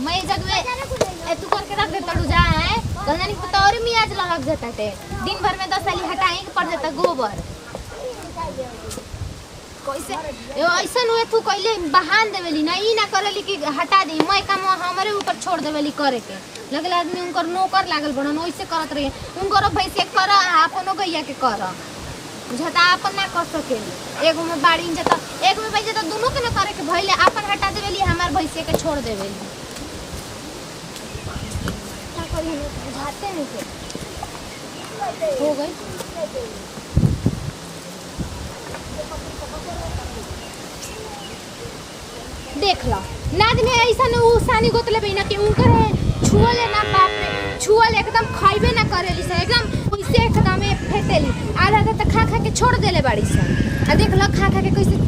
मैं जगवे ए तू करके रख दे तड़ू जा है गंजानी को तो और मियाज लग जाता है दिन भर में 10 साली हटाएं के पड़ जाता गोबर कैसे ऐसा हुए तू कहले बहान देवेली ना ई ना करेली कि हटा दे मैं काम हमारे ऊपर छोड़ देवेली करे के लगल आदमी उनकर नौकर लागल बनन ओइसे करत रही उनकर भैंसे कर आपनो गैया के कर बुझता अपन ना कर सकेली एगो में बाड़ी जता एक में भैंसे तो दोनों के ना करे के भइले अपन हटा देवेली हमार भैंसे के छोड़ देवेली क्या करी बुझाते नहीं के हो गई देख लो नाद में ऐसा न उसानी गोतले बिना कि उनकर छुअले ना बाप रे छुअले एकदम खाइबे ना करेली से एकदम ओइसे एकदम फेटेली आधा आधा खा खा के छोड़ देले बाड़ी से आ देख लो खा खा के कैसे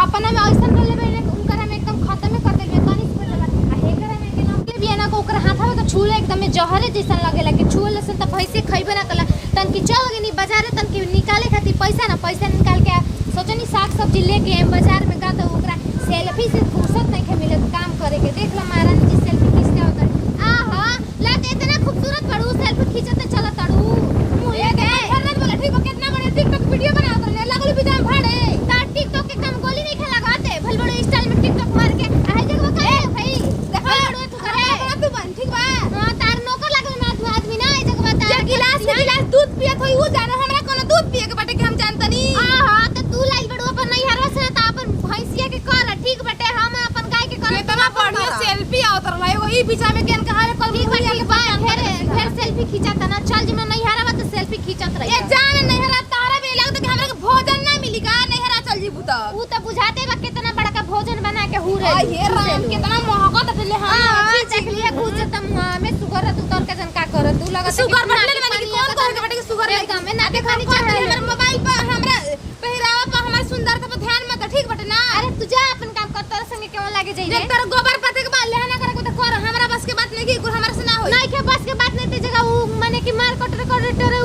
अपना में ऐसा कर ले बिना उनकर में एकदम खत्म कर देले तनी से आ हेकरा में के नमके बिना को ओकर हाथ में तो छुले एकदम जहरे जैसा लगेला कि छुअले से त पैसे खाइबे ना कला तन की चल गनी बाजार तन की निकाले खातिर पैसा निकाल के सोचनी साग सब्जी लेके बाजार में गा तो ओकरा सेल्फी से फुर्सत नहीं के मिले काम करे के देख लो महारानी जी सेल्फी खींचते होता आहा लाते इतना खूबसूरत पड़ू सेल्फी खींचते चला तड़ू मुझे के हरन बोला ठीक है कितना बड़े टिकटॉक वीडियो बना तो लगल बिदा भाड़े ता टिकटॉक के काम गोली नहीं खेला लगाते भल बड़े स्टाइल में टिकटॉक मार के आ जगह का भाई देखो लड़ू तू करे तू बन ठीक बा हां तार नौकर लागल ना आदमी ना ए जगह बता गिलास दूध पियत होई वो जानो हमरा कोनो दूध पिए के बाटे के हम जानतनी आहा त तू लाइल बड़ू अपन नहीं हरवा से त अपन भैंसिया के कर ठीक बटे हम अपन गाय के कर इतना बढ़िया सेल्फी आवतर लाई वो ई पीछा में केन कहा कल भैया के बात फिर सेल्फी खींचता ना चल जी में नहीं हरवा तो सेल्फी खींचत रही ए जान नहीं हरा तारा भी लगत कि हमरा के भोजन ना मिली का नहीं हरा चल जी बुता ऊ त बुझाते बा कितना बड़ा का भोजन बना के हुरे ये राम कितना महकत ले हां देख लिया घुस जत में सुगर तू तोर के जन का कर तू लगत सुगर बटले माने कौन कह के बेटे के सुगर एकदम में ना देखानी चाहिए हमर मोबाइल पर हमरा पहिरावा पर हमर सुंदरता पर ध्यान मत ठीक बटे ना अरे तू जा अपन काम कर तोर संगे केवन लागे जाई देख तर गोबर पते के बाल लेना करे को तो कर हमरा बस के बात नहीं की हमरा से ना होई नहीं के बस के बात नहीं ते जगह ऊ माने कि मार कटर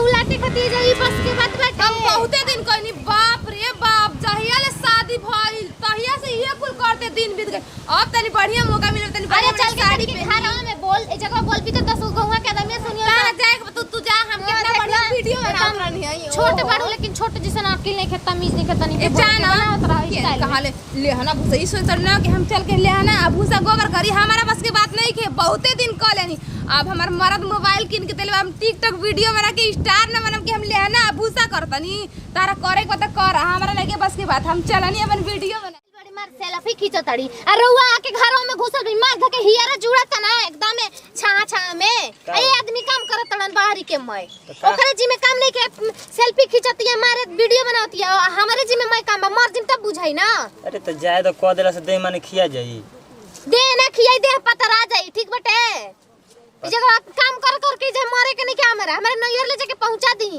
उलाटे खती जाई बस के बात बाटे हम बहुते दिन कहनी बाप रे बाप जहिया ले शादी भइल तहिया से ये कुल करते दिन बीत गए अब तनी बढ़िया मौका मिलल तनी अरे चल गाड़ी के खाना में बोल ए जगह बोल भी तो 10 गौवा के आदमी सुनियो ना जाए तू जा हम कितना बढ़िया वीडियो बना रही है छोटे बड़ो लेकिन छोटे जैसा अकेले नहीं खेता मीज नहीं खेता नहीं जाना कहां ले हना भूसा ई सोच ना कि हम चल के ले आना अब भूसा गोबर करी हमारा बस की बात नहीं के बहुते दिन क लेनी अब हमार मर्द मोबाइल किन के देले हम टिकटॉक वीडियो बना के स्टार न बनम कि हम ले आना भूसा करतनी तारा करे को त कर हमरा लगे बस की बात हम चलनी अपन वीडियो बना बड़ी मार सेल्फी खींचताड़ी आ रउआ आके घरों में घुसल भी मार धके हियारा जुड़ाता ना एकदम छा में ए आदमी काम करतन बाहरी के मैं ओकरे जी में काम नहीं के सेल्फी खींचती है मारे वीडियो बनाती है हमारे जी में मैं काम मर जिम तब बुझाई ना अरे तो जाए तो कह देला से दे माने खिया जाई दे ना खियाई दे पता आ जाई ठीक बटे ई जगह काम कर के जे मारे के नहीं के हमारे नैयर ले जाके पहुंचा दी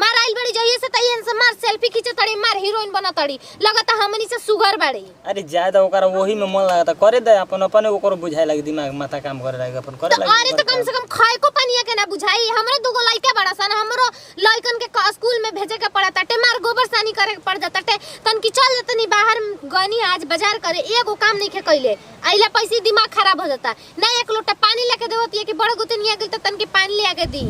मार आइल बड़ी जाइए से तयन से मार सेल्फी खींचताड़ी मार हीरोइन बनताड़ी लगता हमनी से सुगर बाड़ी अरे ज्यादा ओकरा वही में मन लगता करे दे अपन ओकर बुझाए लगे दिमाग माथा काम करे लगे अपन करे लगे अरे तो कम से कम खाए को पानिया के ना बुझाई हमरो दुगो लइका बड़ा सन हमरो लइकन के स्कूल में भेजे के पड़ता टे मार गोबर सानी करे के पड़ जाता टे तन की चल जतनी बाहर गनी आज बाजार करे एगो काम नहीं के कइले आइला पैसे दिमाग खराब हो जाता ना एक लोटा पानी लेके देवत ये कि बड़ गुतनिया गेल त तन की पानी ले आके दी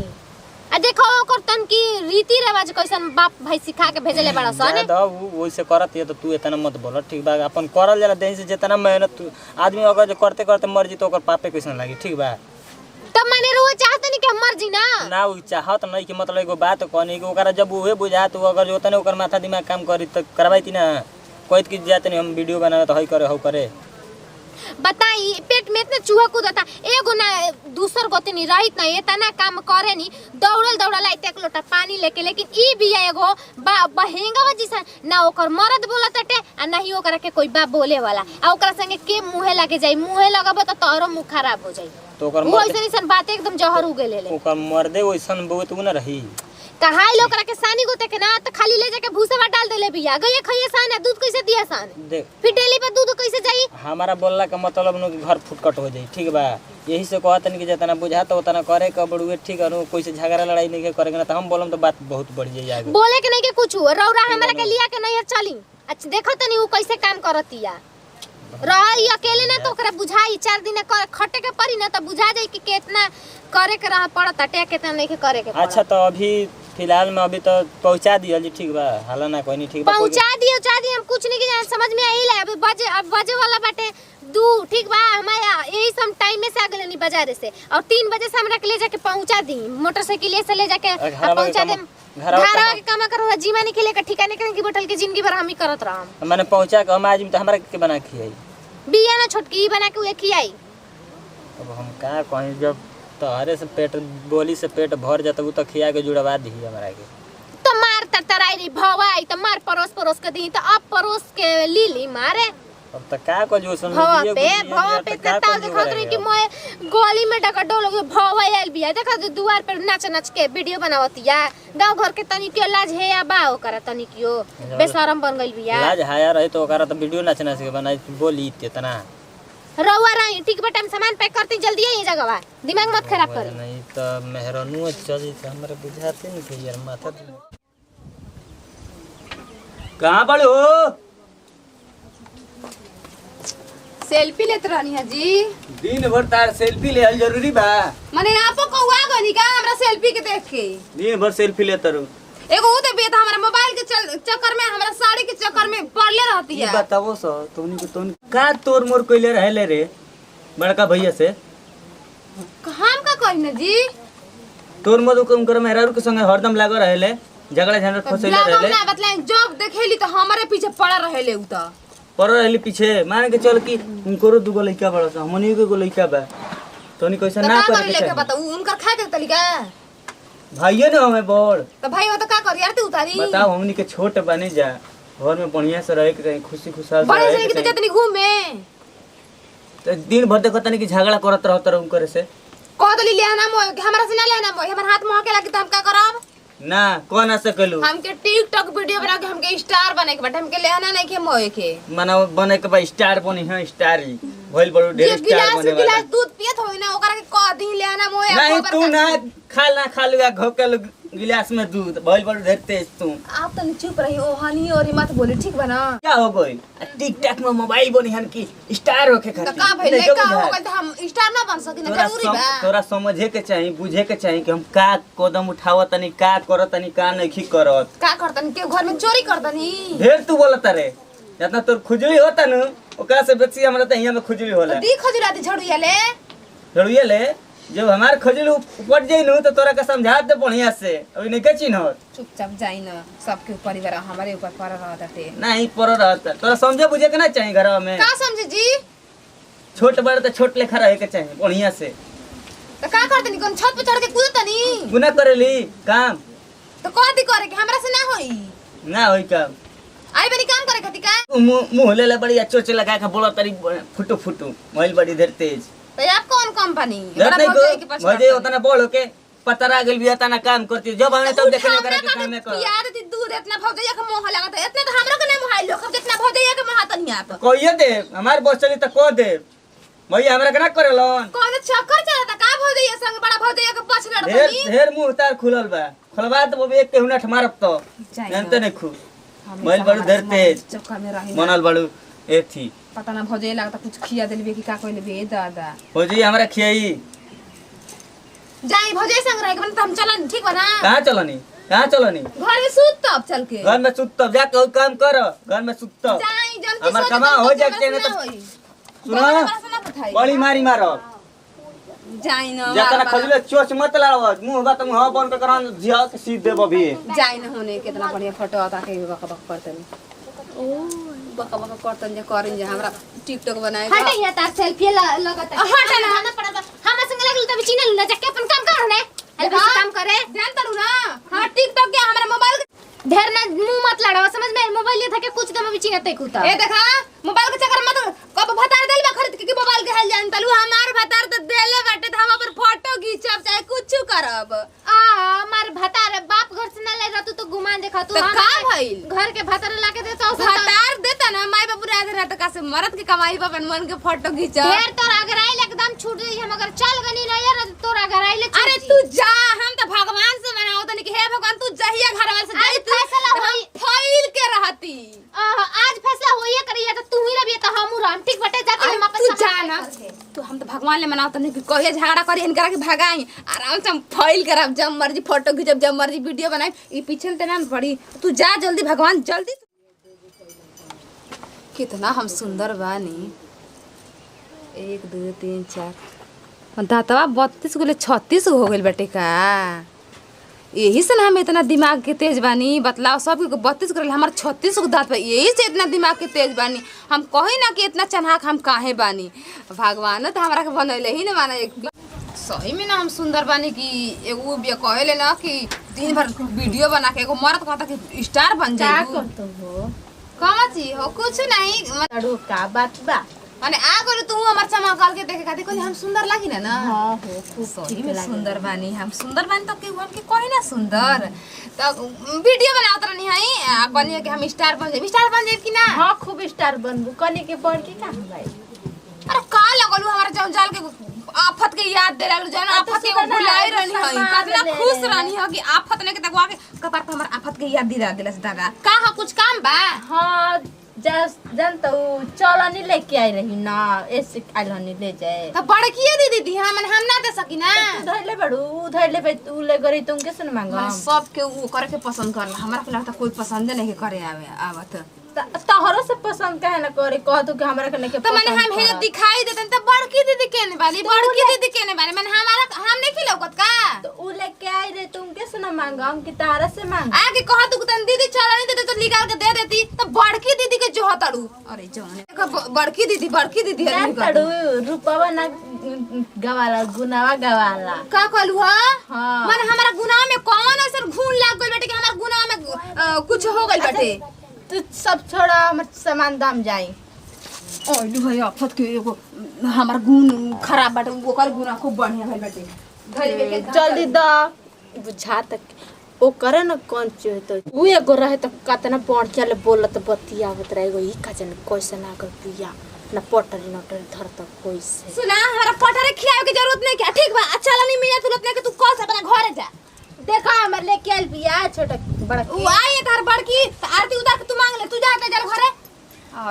आ देखो ओकर तन की रीति रिवाज कैसन बाप भाई सिखा के भेजले बड़ा सन द वैसे करत है तो तू इतना मत बोल ठीक बा अपन करल जाला देह से जितना मेहनत आदमी अगर जो करते करते मर जी तो ओकर पापे कैसन लागी ठीक बा तब माने रो चाहत नहीं कि हम मर जी ना उ चाहत नहीं कि मतलब एगो बात कहनी कि ओकरा जब उहे बुझा तो अगर जो तने ओकर माथा दिमाग काम करी त करवाईती ना कोइत की जात नहीं हम वीडियो बनावे तो हई करे हो करे बताई पेट में इतना चूहा कूदता एगो ना दूसर गोतनी रहित ना इतना काम करे नी दौड़ल एक लोटा पानी लेके लेकिन ई बिया एगो बहेंगा जैसा ना ओकर मर्द बोलताटे आ ना ही ओकरा के कोई बा बोले वाला आ ओकरा संगे के मुंहे लागे जाई मुंहे लगबो त तोरो मुंह खराब हो जाई तो ओकर मर्द ऐसन बात एकदम जहर उगे ले ओकर मर्दे ओइसन बहुत उ ना रही कहाई लोकरा के सानी गोते के ना त खाली ले जाके भूसा डाल देले बिया गए खइए सान दूध कैसे दिया सान देख फिर डेली पे दूध कैसे जाई हमारा बोलला का मतलब नो कि घर फुटकट हो जाई ठीक बा यही से कहतन कि जितना बुझात उतना करे के बड़ुए ठीक है कोई से झगड़ा लड़ाई नहीं करेंगे ना तो हम बोलम तो बात बहुत बढ़ जाई आगे बोले के नहीं के कुछ रौरा हमरा के लिया के नहीं चली अच्छा देखो तनी उ कैसे काम करतिया रही अकेले ना तो ओकरा बुझाई 4 दिन खटे के पड़ी ना तो बुझा जाई कि कितना करे के रहा पड़ता टे कितना नहीं करे के अच्छा तो अभी फिलहाल में अभी तो पहुंचा दियो जी ठीक बा हाला ना कोई नहीं ठीक बा पहुंचा दियो हम कुछ नहीं के समझ में आई ले अब बजे वाला बाटे 2 ठीक बा हमारा यही सम टाइम में से आ गेलनी बाजार से और 3 बजे से हमरा के ले जाके पहुंचा दी मोटरसाइकिल से ले जाके पहुंचा दे घरवा के काम करो जीवा नहीं खेले का ठिकाने के बोतल के जिंदगी भर हम ही करत रहम माने पहुंचा के हम आज तो हमरा के बना खियाई बिया ना छोटकी बना के खियाई अब हम का कहीं जब तोहरे से पेट बोली से पेट भर जाता वो तो खिया के जुड़वा दी हमरा के तो मार तरतराई रे भवाई तो मार परोस के दी तो अब परोस के लीली मारे अब तो का को जो सुन भवा पे तताल देखत रही कि मैं गली में डका डोल भवा आइल बिया देखा दुआर पर नाच के वीडियो बनावतिया गांव घर के तनी के लाज है या बा ओकरा तनी कियो बेशरम बन गइल बिया लाज हाया रही तो ओकरा तो वीडियो नाच के बनाई बोली इतना रउआ रही ठीक बा टाइम सामान पैक करती जल्दी आई जगह दिमाग मत खराब कर नहीं तो मेहरनु चली तो हमरा बुझाते नहीं कि यार माथा कहां पड़े हो सेल्फी लेत रहनी है जी दिन भर तार सेल्फी ले जरूरी बा माने आपो कौआ गनी का हमरा सेल्फी के देख के दिन भर सेल्फी लेत रहू एगो उ दे बेटा हमरा मोबाइल के चक्कर में हमरा साड़ी के चक्कर में पड़ले रहती है बताओ सो तोनी को तोन का तोर मोर कइले रहले रे बड़का भैया से हम का कहने जी तोर मधु कम कर मेहरारू के संगे हरदम लागो रहले झगड़ा झंझट फसेले रहले ना बतलाई जब देखेली तो हमारे पीछे पड़ा रहले उ त पर रहली पीछे मान के चल कि उनको दुगो लइका बड़ा सा हमनी के गो लइका बा तोनी कैसा ना का करे लेके बताऊ उनकर खाए के तरीका भाइये न हमें बड़ तो भाई वो तो का कर यार तू उतारी बताओ हमनी के छोट बने जा घर में बढ़िया से रहे के कहीं खुशी खुशहाल बड़े रहे से के कि जतनी घूमे तो दिन भर देखत नहीं कि झगड़ा करत रहत रहू करे से कह दली लेना मो हमरा से ना लेना मो हमर हाथ में के लगी तो हम का करब ना कौन आ सकलू हमके टिकटॉक वीडियो बना के हमके स्टार बने के बट हमके लेना नहीं के मोए के माना बने के बा स्टार बनी है स्टार ही भइल बड़ू ढेर स्टार बने वाला गिलास दूध पियत होई ना ओकरा के कह दी लेना मोए नहीं तू ना खा लुआ घोकल गिलास में दूध भइल बड़ू ढेर तेज तू आप तो चुप रही ओ हनी और मत बोली ठीक बना क्या हो गई टिकटॉक में मोबाइल बनी हन की स्टार होके तो खातिर का भइले का हो गइल हम स्टार ना बन सकिन जरूरी बा तोरा समझे के चाहिए बुझे के चाहिए कि हम का कदम उठावत तनी का करत तनी का नहीं करत का करतन के घर में चोरी करतनी ढेर तू बोलत रे जितना तोर खुजली होता न ओकरा से बेसी हमरा त यहाँ में खुजली होला दी खजुरा दी झड़ुया ले झड़ुए ले जब हमार खजल उपट जाई नु तो तोरा के समझा दे बढ़िया से अभी नहीं के चिन्हत चुपचाप जाई ना सबके परिवार हमारे ऊपर पड़ रहत थे नहीं पर रहत तोरा समझे बुझे के ना चाहिए घर में का समझे जी छोट बड़ तो छोट लेखा रहे के चाहिए बढ़िया से तो का करतनी कोन छत पे चढ़ के कूदतनी गुना करेली काम तो कह दी करे के हमरा से ना होई ना होई काम आई बनी काम करे खाती का मुंह ले ले बड़ी चोचे लगा के बोला तरी फुटू फुटू मोबाइल बड़ी देर तेज तो आप कौन कंपनी डर नहीं को मुझे उतना बोल होके पतरा गेल भी तना काम करती जब हमें तब देखने करे के काम में कर यार दी दूध इतना भौजैया के मोह लागत है इतना तो हमरो के नहीं मोहाई लोग जितना भौजैया के मोहातनी आप कोई दे हमार बस चली त को दे भैया हमरा के ना करेलन कौन चक्कर चलता का भौजैया संग बड़ा भौजैया के पाछ ढेर लड़तनी ढेर मुंह तार खुलल बा खुलवा तो एक के हुनठ मारब तो जानते नहीं खू मोबाइल बड़ू देर तेज चक्कर में रही मनल बड़ू एथी पता ना भौजैया लागता कुछ खिया देलबे कि का कइले बे दादा हो जी हमरा खियाई जाई भौजैया संग रह के हम चलन ठीक बना कहां चलनी घर में सूत तब चल के घर में सुत तब जा के काम कर घर में सुत तब जाई जल्दी हमर सोच कमा तब हो कुछ जाए हमरा के से ना ना तो होई। सुनो हमरा से ना पठाई। बड़ी मारी मारो जाई ना जतना बार-बार। खजले चोच मत लाव मुंह बा तुम हां बन के करन जिया के सीध देब अभी जाई ना होने कितना बढ़िया फोटो आता के बक बक करतनी ओ बक बक करतन जे करिन जे हमरा टिकटॉक बनाए हट या तार सेल्फी लगत है हट ना। ना पड़ा हम संग लगल तब चिन्ह ना जाके अपन काम कर ने अरे काम करे जान तरू ना हां टिकटॉक के हमरा मोबाइल ढेर ना मुंह मत लड़ाओ समझ में मोबाइल ले था के कुछ दम भी चिन्हते कुता ए देखा मोबाइल के चक्कर मत कब भतार देल बा खरीद के मोबाइल के हाल जान तलू हमार भतार तो देले बाटे त हम अपन फोटो खींचब चाहे कुछ करब आ हमार भतार बाप घर से ना ले रहतू तो गुमान देखा तू तो का भइल घर के भतार ला के देता भतार देता ना माई बाबू रह रहा त का से मरद के कमाई पर अपन मन के फोटो खींचब ढेर तोर अगर आइल एकदम छूट जाई हम अगर चल गनी ना यार तोर अगर आइल अरे तू जा हम तो भगवान से मनाओ तनी कि हे भगवान तू जहिया घर वाले से जाई तू फैसला होई फैल के रहती आज फैसला होइए करिए तो तू ही रबिए तो हम रहम ठीक बटे ले मनाओ तनी कि कहिए झगड़ा करी इनकरा के भगाई आराम से हम फाइल करब जब मर्जी फोटो खींचब जब मर्जी वीडियो बनाई ई पीछे ते ना पड़ी तू जा जल्दी भगवान जल्दी कितना हम सुंदर बानी 1 2 3 4 दातवा 32 गुले 36 हो गइल बेटे का यही से ना हम इतना दिमाग के तेज बानी बतलाओ सब 32 कर हमार 36 को दांत बा यही से इतना दिमाग के तेज बानी हम कही ना कि इतना चन्हाक हम काहे बानी भगवान तो हमरा के बनैले ही ना माना एक सही में ना हम सुंदर बानी कि एगो कहले ना कि दिन भर वीडियो बना के एगो मर्द कहता कि स्टार बन जाए का करतो हो कमा ची हो कुछ नहीं अड़ो का बात बा माने आ गलो तू हमर चमकल के देखे खातिर कोई हम सुंदर लागी ना हां हो खूब सही में सुंदर बानी हम सुंदर बानी तो केहू हमके कही ना सुंदर तो वीडियो बनावत रहनी हई आ कहनी कि हम स्टार बन जाए कि ना हां खूब स्टार बनबू कने के पढ़ के का भाई अरे का लगलू हमारा जौन जाल के आफत के याद दे लागलू जौन आफत के भुलाई रहनी हई कितना खुश रहनी हो कि आफत ने के तकवा के कपार पे हमर आफत के याद दिला देलस दादा का हो कुछ काम बा हां जानता हूँ चलनी लेके आई रही ना ऐसे आइलनी ले जाए तो बड़की दीदी दी हम ना दे सकी ना उधर ले बड़ू उधर ले भाई तू ले गरी तुम कैसे मांगा सब के वो करे के पसंद करला हमरा के लगता कोई पसंद नहीं करे आवे आवत तोहरो से पसंद काहे ना करे कह तू कि हमरा के नहीं के तो मैंने हम हे दिखाई देतन त बड़की दीदी केने वाली बड़की दीदी केने वाली मैंने हमारा हम नहीं खिलौकत का तो उ लेके आई रे तुम कैसे ना मांगा हम कि तारा से मांग आगे कह तू तन दीदी चला नहीं देते तो निकाल के दे देती तो बड़की दीदी के जो हतड़ू अरे जौन बड़की दीदी तड़ू रूपवा ना गवाला गुनावा गवाला का कहलू हां माने हमारा गुनाह में कौन ऐसा घून लाग गइल बेटे कि हमारा गुनाह में कुछ हो गइल बेटे तू सब छोड़ा हमर सामान दाम जाई ओलू है आफत के एगो हमार गुण खराब बाटे ओकर गुना खूब बढ़िया भइल बाटे जल्दी द बुझा तक ओ करे न कौन चीज तो उ एगो रहे त कतना पढ़ चले बोलत बतियावत रहे एगो ई खजन कैसे ना कर दिया ना पटरी नटरी धर तक कोई से सुना हमारा पटारे खिलावे की जरूरत नहीं क्या ठीक बा अच्छा नहीं मिला तुरंत नहीं कि तू कल से अपना घरे जा देखा हमर लेके आइल बिया छोटा बड़ा उ आई तार बड़की आरती उतार के तू मांग ले तू जा के जल घरे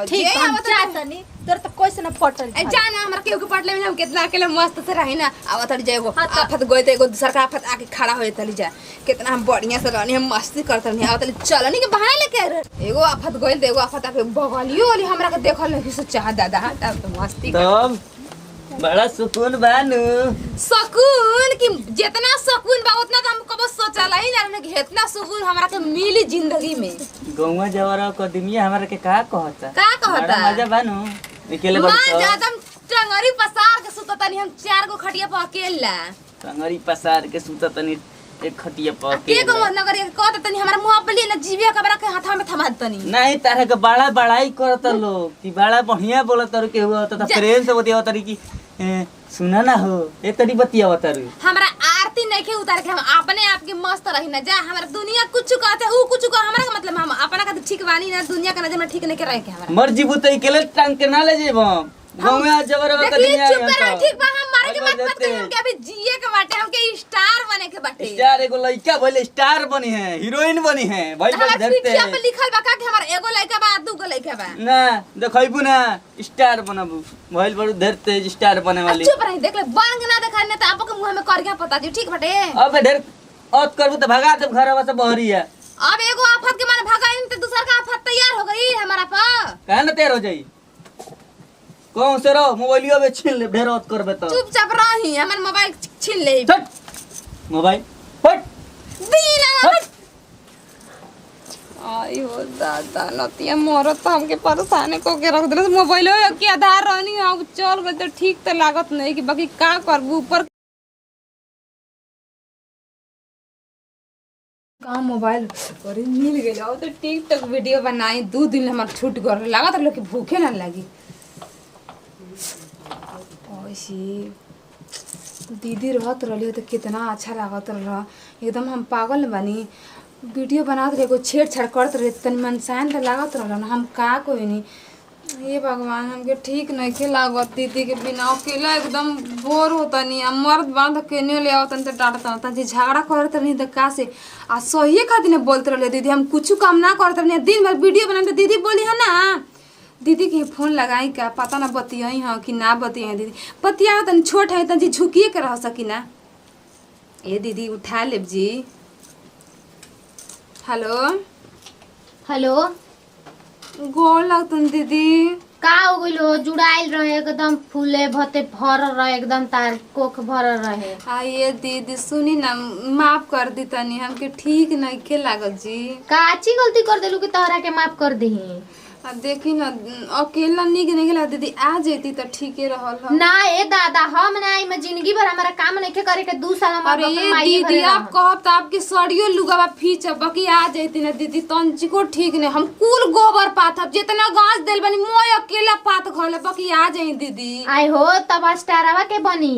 ठीक है हम चाहतनी तोर त कैसे ना पटरी ए जाना हमरा केहू के पटले में हम कितना अकेले मस्त से रही ना अब तड़ी जाएगो आफत गए तो एगो दूसर का आफत आके खड़ा होए तली जा कितना हम बढ़िया से रहनी हम मस्ती करत रहनी अब तली चलनी के बहाने लेके एगो आफत गए तो एगो आफत आके बगलियो वाली हमरा के देखल नहीं से चाह दादा तब तो मस्ती तब बड़ा सुकून बानू सुकून कि जितना सुकून बा उतना तो हम कबो सोचला ही ना कि इतना सुकून हमरा के मिली जिंदगी में गौवा जवारा कदमिया हमरा के का कहता का कहता बड़ा मजा बानू निकले बड़ मां ज्यादा टंगरी पसार के सुत तनी हम 4 गो खटिया पर अकेला टंगरी पसार के सुत तनी एक खटिया पर के गो नगर के कहत तनी हमरा मुंह पर ले ना जीविया कबरा के हाथ में थमा तनी नहीं तारे के बड़ा बड़ाई करत लोग कि बड़ा बढ़िया बोलत तर के हुआ तो प्रेम से बतिया तरी की सुना ना हो ए तरी बतिया तर हमरा आरती नहीं के उतार के हम अपने आप के मस्त रही ना जा हमरा दुनिया कुछ कहते ऊ कुछ कह हमरा का मतलब हम अपना का ठीक बानी ना दुनिया का नजर में ठीक नहीं के रहे के हमरा मर्जी बुतई के ले टांग के ना ले जेबो गौवा जबरवा कदमिया चुप कर ठीक बा हम मारे के मत करी हम के अभी जिए के बाटे हम के स्टार बने के बाटे स्टार एगो लइका भइले स्टार बनी है हीरोइन बनी है भइल बा धरते पिठिया पे लिखल बा का कि हमर एगो लइका बा दू गो लइका बा ना देखैबू ना स्टार बनबू भइल बड़ू धरते स्टार बने वाली चुप रही देख ले बन के ना देखा ने त आपो के मुंह में कर के पता दी ठीक बाटे अब ढेर औत करबू त भगा देब घरवा से बहरिया अब एगो आफत के माने भगाइन त दूसर का आफत तैयार हो गई हमारा पर काहे ना तैयार हो जाई कौन से रहो मोबाइलियो में छीन ले ढेर औत करबे त चुपचाप रही हमर मोबाइल छीन ले छट मोबाइल हट दीना आई हो दादा नतिया मरत त हमके परेशान को के रख देले मोबाइल के आधार रहनी अब चल गए तो ठीक त लागत नहीं कि बाकी का करबू ऊपर का मोबाइल अरे मिल गेल और तो टिकटॉक वीडियो बनाई 2 दिन हमर छूट गल लागत लोग के भूखे ना लागी ओसी दीदी रहत रहली तो कितना अच्छा लागत रहा एकदम हम पागल बानी वीडियो बनात रहे को छेड़छाड़ करत रहे तनी मन शांत तो लागत रहल ना हम का कोई नहीं ये भगवान हमके ठीक नहीं के लागत दीदी के बिना अकेला एकदम बोर होता नहीं आ मर्द बांध के ने ले आवतन त डांटता त जे झगड़ा करत नहीं त का से आ सही खातिर बोलत रहले दीदी हम कुछ काम ना करत नहीं दिन भर वीडियो बनाते दीदी बोली है ना दीदी के फोन लगाई का पता ना बतियाई हाँ कि ना बतियाई दीदी बतिया तनी छोट है तनी झुकिए के रह सकी ना। ए दीदी उठा लेब जी। हेलो हेलो गोर लगतन दीदी। का हो गइलो? जुड़ाइल रहे एकदम फूले भते भर रहे एकदम तार कोख भर रहे। आइए दीदी सुनी ना माफ कर दी तनी हमके ठीक नहीं के लागत जी। काची गलती कर देलू कि तोहरा के माफ कर दही? अब देखी ना अकेला निक नहीं गेला दीदी आ जेती तो ठीके रहल ह। ना ए दादा हम ना आई मैं जिंदगी भर हमारा काम नहीं करे के 2 साल हम अरे अपने ये माई दीदी आप कहब तो आपके सड़ियो लुगावा फीच बाकी आ जेती ना दीदी तंची को ठीक नहीं हम कुल गोबर पाथब जितना गांच देल बनी मोय अकेला पात घले बाकी आ जाई दीदी। आई हो तब स्टारवा के बनी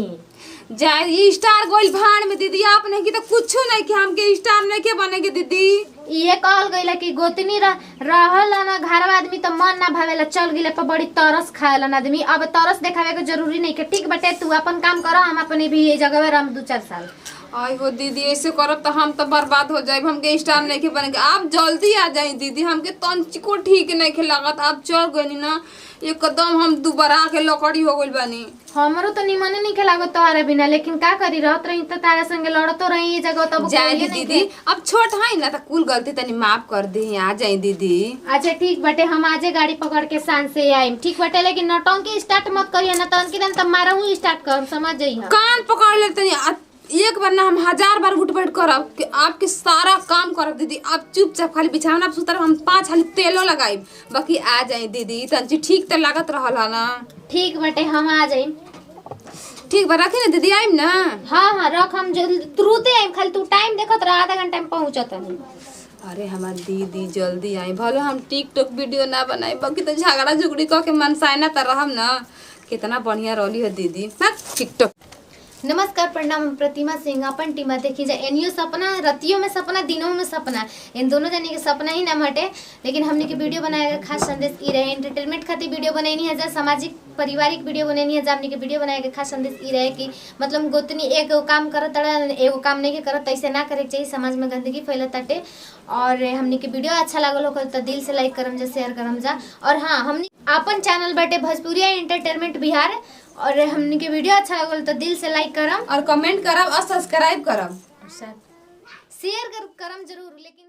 जाए स्टार गोइल भाड़ में दीदी आप नहीं की तो कुछ नहीं कि हमके स्टार नहीं के बनेगे दीदी। ये कहल गइला कि गोतनी रहल ना घर आदमी तो मन ना भावेला चल गिले पर बड़ी तरस खाएला ना आदमी। अब तरस देखावे के जरूरी नहीं के ठीक बटे तू अपन काम कर हम अपने भी ये जगह रह 2-4 साल। आई हो दीदी ऐसे करब तो हम तो बर्बाद हो जाए हमके स्टार नहीं के बनेगे। आप जल्दी आ जाए दीदी हमके तंची को ठीक नहीं के लागत आप चल गई ना एकदम हम दोबारा के लकड़ी हो गइल बानी। हमरो तो निमने नहीं के लागत तोहरे बिना लेकिन का करी रहत रही तो तारा संगे लड़तो रही ये जगह तब जाए दीदी अब छोट है ना तो कुल गलती तनी माफ कर दी आ जाए दीदी। अच्छा ठीक बटे हम आजे गाड़ी पकड़ के शान से आइम ठीक बटे लेकिन नौटंकी स्टार्ट मत करिए ना तनकी दिन तब मारहूं स्टार्ट कर समझ जाइए। कान पकड़ ले तनी एक बार ना हम 1000 बार उठ बैठ करब कि आपके सारा काम करब दीदी। आप चुपचाप खाली बिछावना सुतर हम 5 हाली तेलो लगाई बाकी आ जाए दीदी तंची ठीक तो लागत रहल है ना। ठीक बटे हम आ जाइम। ठीक बा रखी ना दीदी आइम ना। हाँ रख हम जल्दी तुरंते आइम खाली तू टाइम देखत रह आधा घंटा में पहुंचत नहीं। अरे हमार दीदी जल्दी आई भले हम टिकटॉक वीडियो ना बनाई बाकी तो झगड़ा झुगड़ी कह के मनसायना तो रहम ना कितना बढ़िया रही है दीदी टिकटॉक। नमस्कार प्रणाम हम प्रतिमा सिंह अपन टीमा देखी जाए एनियो सपना रतियों में सपना दिनों में सपना इन दोनों जने के सपना ही ना हटे लेकिन हमने के वीडियो बनाएगा खास संदेश ई रहे एंटरटेनमेंट खातिर वीडियो बनैनी है सामाजिक पारिवारिक वीडियो बनैनी है हमने के वीडियो बनाएगा खास संदेश ई रहे कि मतलब गोतनी एक काम करत एगो काम नहीं के करत ऐसे ना करे चाहिए समाज में गंदगी फैलत ताटे। और हमने के वीडियो अच्छा लागल हो तो दिल से लाइक करम जा शेयर करम जा। और हाँ हमने अपन चैनल बाटे भोजपुरिया एंटरटेनमेंट बिहार और हमने के वीडियो अच्छा लगल तो दिल से लाइक करम और कमेंट करब और सब्सक्राइब करब शेयर करम जरूर लेकिन